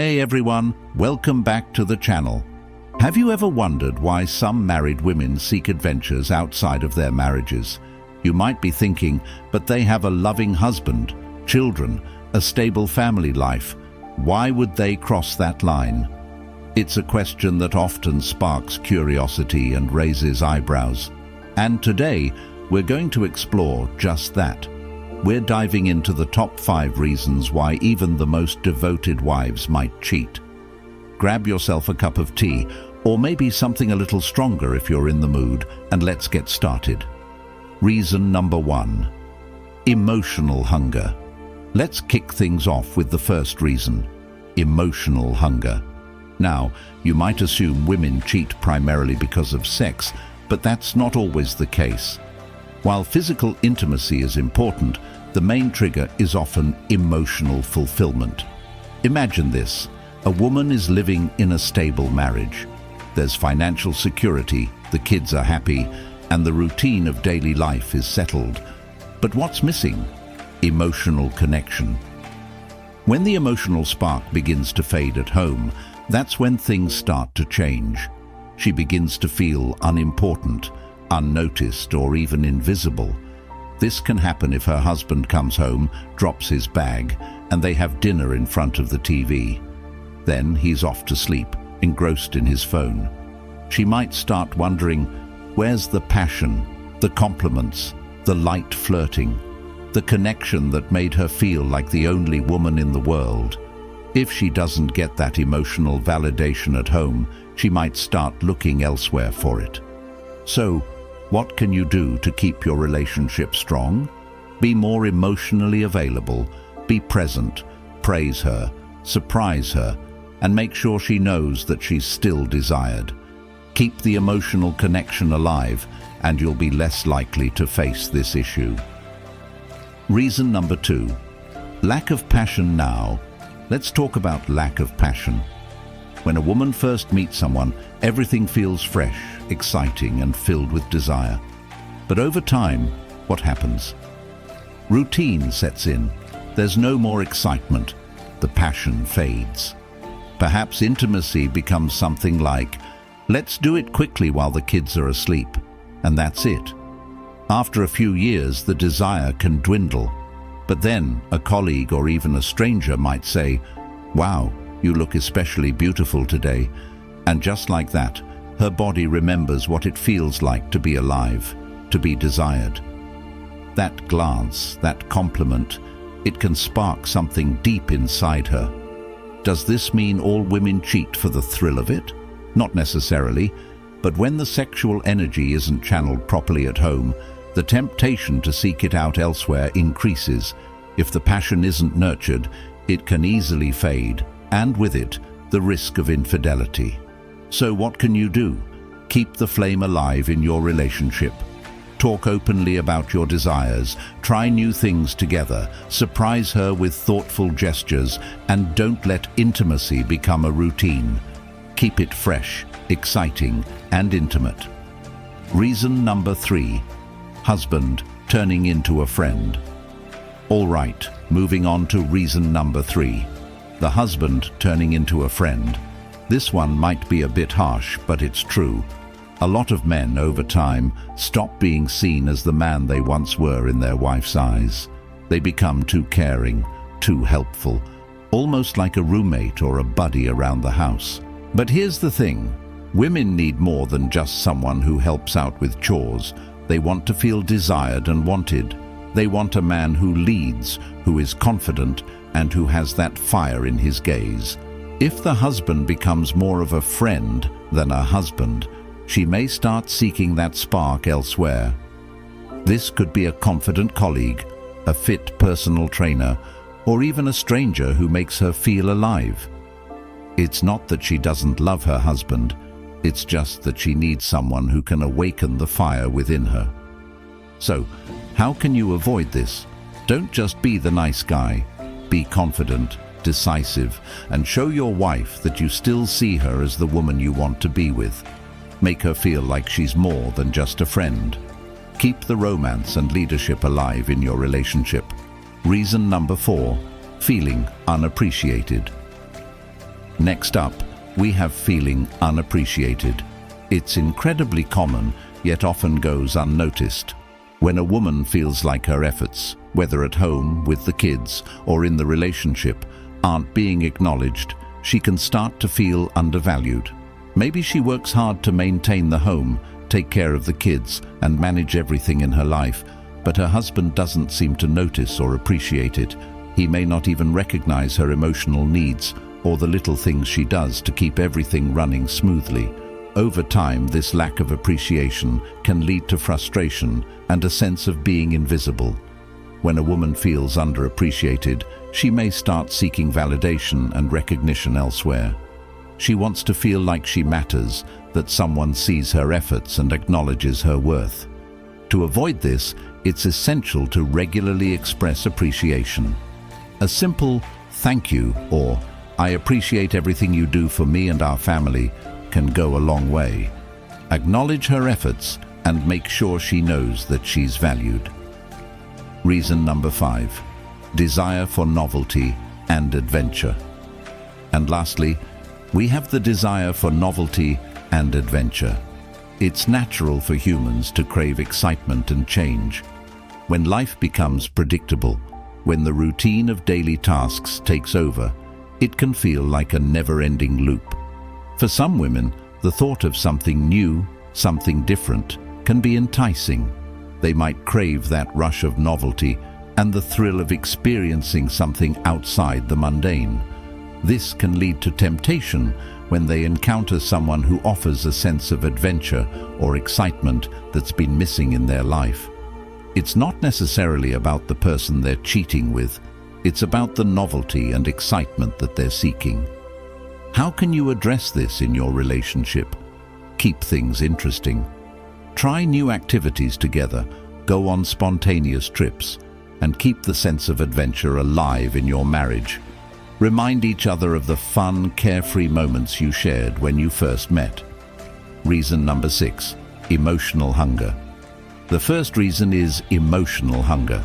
Hey everyone, welcome back to the channel. Have you ever wondered why some married women seek adventures outside of their marriages? You might be thinking, but they have a loving husband, children, a stable family life. Why would they cross that line? It's a question that often sparks curiosity and raises eyebrows. And today, we're going to explore just that. We're diving into the top 5 reasons why even the most devoted wives might cheat. Grab yourself a cup of tea, or maybe something a little stronger if you're in the mood, and let's get started. Reason number 1. Emotional hunger. Let's kick things off with the first reason: emotional hunger. Now, you might assume women cheat primarily because of sex, but that's not always the case. While physical intimacy is important, the main trigger is often emotional fulfillment. Imagine this: a woman is living in a stable marriage. There's financial security, the kids are happy, and the routine of daily life is settled. But what's missing? Emotional connection. When the emotional spark begins to fade at home, that's when things start to change. She begins to feel unimportant, unnoticed, or even invisible. This can happen if her husband comes home, drops his bag, and they have dinner in front of the TV. Then he's off to sleep, engrossed in his phone. She might start wondering, where's the passion, the compliments, the light flirting, the connection that made her feel like the only woman in the world? If she doesn't get that emotional validation at home, she might start looking elsewhere for it. So, what can you do to keep your relationship strong? Be more emotionally available, be present, praise her, surprise her, and make sure she knows that she's still desired. Keep the emotional connection alive, and you'll be less likely to face this issue. Reason number 2. Lack of passion now. Let's talk about lack of passion. When a woman first meets someone, everything feels fresh, exciting, and filled with desire. But over time, what happens? Routine sets in. There's no more excitement. The passion fades. Perhaps intimacy becomes something like, let's do it quickly while the kids are asleep, and that's it. After a few years, the desire can dwindle. But then a colleague or even a stranger might say, "Wow, you look especially beautiful today." And just like that, her body remembers what it feels like to be alive, to be desired. That glance, that compliment, it can spark something deep inside her. Does this mean all women cheat for the thrill of it? Not necessarily, but when the sexual energy isn't channeled properly at home, the temptation to seek it out elsewhere increases. If the passion isn't nurtured, it can easily fade, and with it, the risk of infidelity. So what can you do? Keep the flame alive in your relationship. Talk openly about your desires, try new things together, surprise her with thoughtful gestures, and don't let intimacy become a routine. Keep it fresh, exciting, and intimate. Reason number 3. Husband turning into a friend. All right, moving on to reason number 3. The husband turning into a friend. This one might be a bit harsh, but it's true. A lot of men, over time, stop being seen as the man they once were in their wife's eyes. They become too caring, too helpful, almost like a roommate or a buddy around the house. But here's the thing. Women need more than just someone who helps out with chores. They want to feel desired and wanted. They want a man who leads, who is confident, and who has that fire in his gaze. If the husband becomes more of a friend than a husband, she may start seeking that spark elsewhere. This could be a confident colleague, a fit personal trainer, or even a stranger who makes her feel alive. It's not that she doesn't love her husband, it's just that she needs someone who can awaken the fire within her. So, how can you avoid this? Don't just be the nice guy. Be confident, decisive, and show your wife that you still see her as the woman you want to be with. Make her feel like she's more than just a friend. Keep the romance and leadership alive in your relationship. Reason number 4. Feeling unappreciated. Next up, we have feeling unappreciated. It's incredibly common, yet often goes unnoticed. When a woman feels like her efforts, whether at home, with the kids, or in the relationship, aren't being acknowledged, she can start to feel undervalued. Maybe she works hard to maintain the home, take care of the kids, and manage everything in her life, but her husband doesn't seem to notice or appreciate it. He may not even recognize her emotional needs or the little things she does to keep everything running smoothly. Over time, this lack of appreciation can lead to frustration and a sense of being invisible. When a woman feels underappreciated, she may start seeking validation and recognition elsewhere. She wants to feel like she matters, that someone sees her efforts and acknowledges her worth. To avoid this, it's essential to regularly express appreciation. A simple "thank you" or "I appreciate everything you do for me and our family" can go a long way. Acknowledge her efforts and make sure she knows that she's valued. Reason number 5, desire for novelty and adventure. And lastly, we have the desire for novelty and adventure. It's natural for humans to crave excitement and change. When life becomes predictable, when the routine of daily tasks takes over, it can feel like a never-ending loop. For some women, the thought of something new, something different, can be enticing. They might crave that rush of novelty and the thrill of experiencing something outside the mundane. This can lead to temptation when they encounter someone who offers a sense of adventure or excitement that's been missing in their life. It's not necessarily about the person they're cheating with. It's about the novelty and excitement that they're seeking. How can you address this in your relationship? Keep things interesting. Try new activities together, go on spontaneous trips, and keep the sense of adventure alive in your marriage. Remind each other of the fun, carefree moments you shared when you first met. Reason number 6, emotional hunger. The first reason is emotional hunger.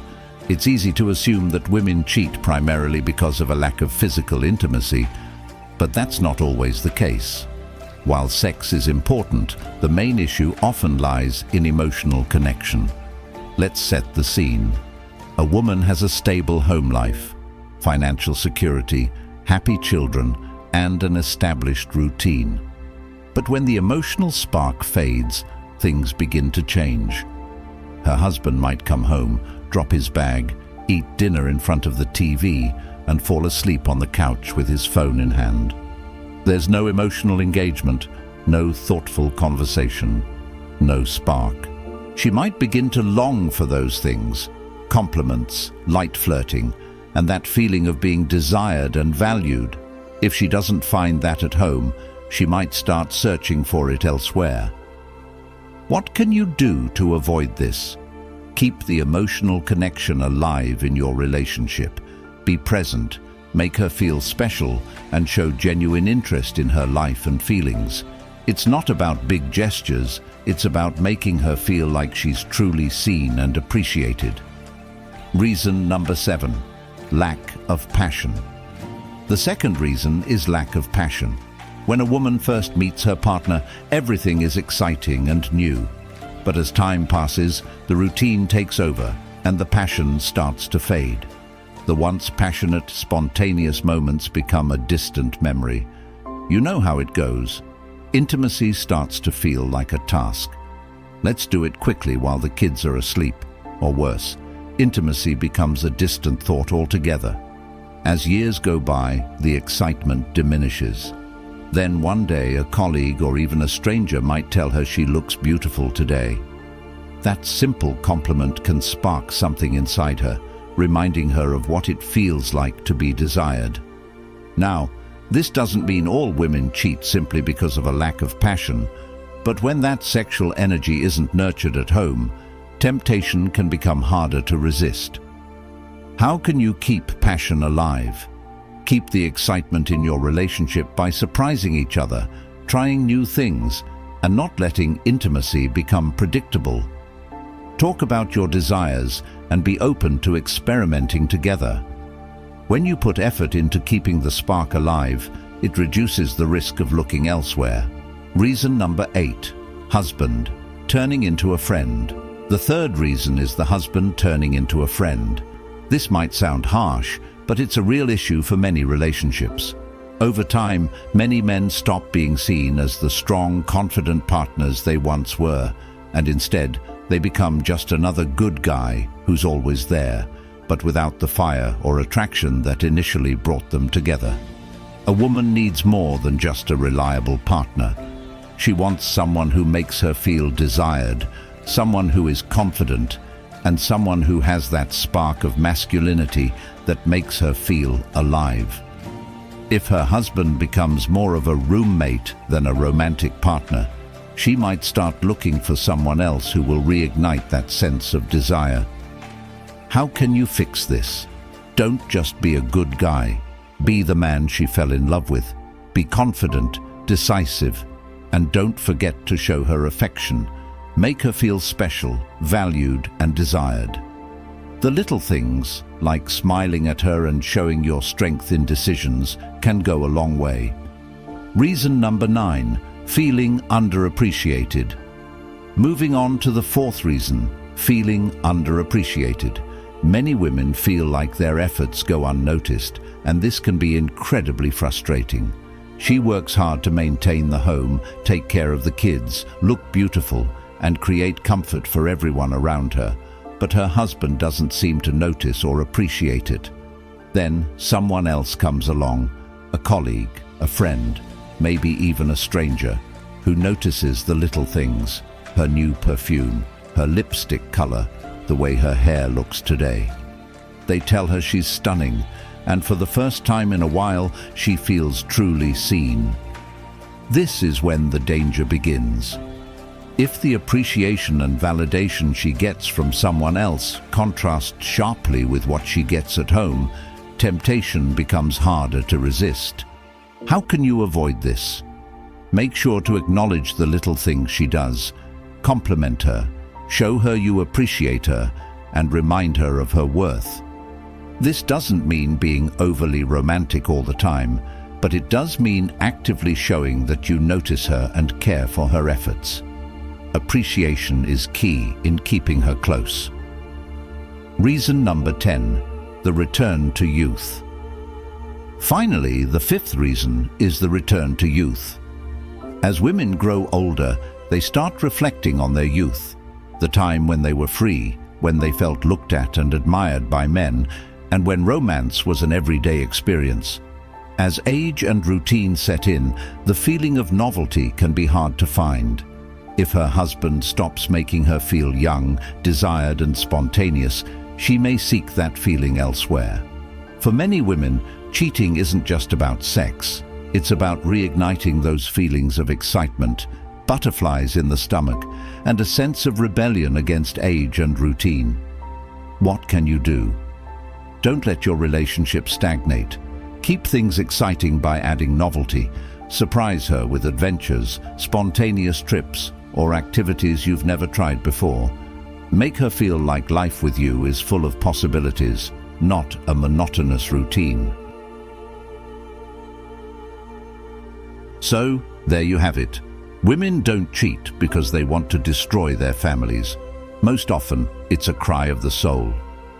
It's easy to assume that women cheat primarily because of a lack of physical intimacy, but that's not always the case. While sex is important, the main issue often lies in emotional connection. Let's set the scene. A woman has a stable home life, financial security, happy children, and an established routine. But when the emotional spark fades, things begin to change. Her husband might come home, drop his bag, eat dinner in front of the TV, and fall asleep on the couch with his phone in hand. There's no emotional engagement, no thoughtful conversation, no spark. She might begin to long for those things, compliments, light flirting, and that feeling of being desired and valued. If she doesn't find that at home, she might start searching for it elsewhere. What can you do to avoid this? Keep the emotional connection alive in your relationship. Be present, make her feel special, and show genuine interest in her life and feelings. It's not about big gestures, it's about making her feel like she's truly seen and appreciated. Reason number 7, lack of passion. The second reason is lack of passion. When a woman first meets her partner, everything is exciting and new. But as time passes, the routine takes over and the passion starts to fade. The once passionate, spontaneous moments become a distant memory. You know how it goes. Intimacy starts to feel like a task. Let's do it quickly while the kids are asleep. Or worse, intimacy becomes a distant thought altogether. As years go by, the excitement diminishes. Then one day, a colleague or even a stranger might tell her she looks beautiful today. That simple compliment can spark something inside her, reminding her of what it feels like to be desired. Now, this doesn't mean all women cheat simply because of a lack of passion, but when that sexual energy isn't nurtured at home, temptation can become harder to resist. How can you keep passion alive? Keep the excitement in your relationship by surprising each other, trying new things, and not letting intimacy become predictable. Talk about your desires and be open to experimenting together. When you put effort into keeping the spark alive, It reduces the risk of looking elsewhere. Reason number 8. Husband turning into a friend. The third reason is the husband turning into a friend. This might sound harsh, but it's a real issue for many relationships. Over time, many men stop being seen as the strong, confident partners they once were, and instead, they become just another good guy who's always there, but without the fire or attraction that initially brought them together. A woman needs more than just a reliable partner. She wants someone who makes her feel desired, someone who is confident, and someone who has that spark of masculinity that makes her feel alive. If her husband becomes more of a roommate than a romantic partner, she might start looking for someone else who will reignite that sense of desire. How can you fix this? Don't just be a good guy. Be the man she fell in love with. Be confident, decisive, and don't forget to show her affection. Make her feel special, valued, and desired. The little things, like smiling at her and showing your strength in decisions, can go a long way. Reason number 9, feeling underappreciated. Moving on to the fourth reason, feeling underappreciated. Many women feel like their efforts go unnoticed, and this can be incredibly frustrating. She works hard to maintain the home, take care of the kids, look beautiful, and create comfort for everyone around her, but her husband doesn't seem to notice or appreciate it. Then someone else comes along, a colleague, a friend, maybe even a stranger, who notices the little things, her new perfume, her lipstick color, the way her hair looks today. They tell her she's stunning, and for the first time in a while, she feels truly seen. This is when the danger begins. If the appreciation and validation she gets from someone else contrasts sharply with what she gets at home, temptation becomes harder to resist. How can you avoid this? Make sure to acknowledge the little things she does. Compliment her, show her you appreciate her, and remind her of her worth. This doesn't mean being overly romantic all the time, but it does mean actively showing that you notice her and care for her efforts. Appreciation is key in keeping her close. Reason number 10, the return to youth. Finally, the fifth reason is the return to youth. As women grow older, they start reflecting on their youth, the time when they were free, when they felt looked at and admired by men, and when romance was an everyday experience. As age and routine set in, the feeling of novelty can be hard to find. If her husband stops making her feel young, desired, and spontaneous, she may seek that feeling elsewhere. For many women, cheating isn't just about sex. It's about reigniting those feelings of excitement, butterflies in the stomach, and a sense of rebellion against age and routine. What can you do? Don't let your relationship stagnate. Keep things exciting by adding novelty. Surprise her with adventures, spontaneous trips, or activities you've never tried before. Make her feel like life with you is full of possibilities, not a monotonous routine. So, there you have it. Women don't cheat because they want to destroy their families. Most often, it's a cry of the soul.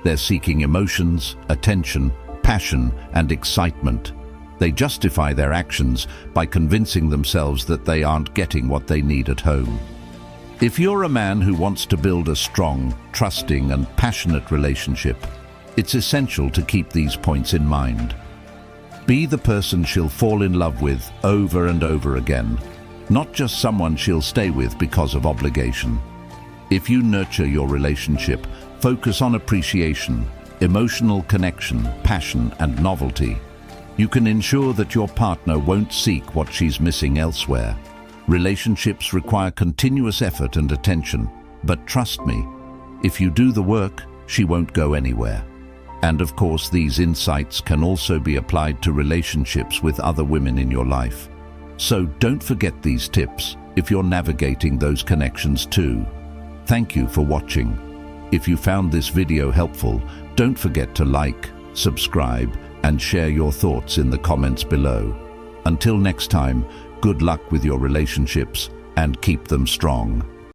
They're seeking emotions, attention, passion, and excitement. They justify their actions by convincing themselves that they aren't getting what they need at home. If you're a man who wants to build a strong, trusting, and passionate relationship, it's essential to keep these points in mind. Be the person she'll fall in love with over and over again, not just someone she'll stay with because of obligation. If you nurture your relationship, focus on appreciation, emotional connection, passion, and novelty, you can ensure that your partner won't seek what she's missing elsewhere. Relationships require continuous effort and attention, but trust me, if you do the work, she won't go anywhere. And of course, these insights can also be applied to relationships with other women in your life. So don't forget these tips if you're navigating those connections too. Thank you for watching. If you found this video helpful, don't forget to like, subscribe, and share your thoughts in the comments below. Until next time, good luck with your relationships and keep them strong.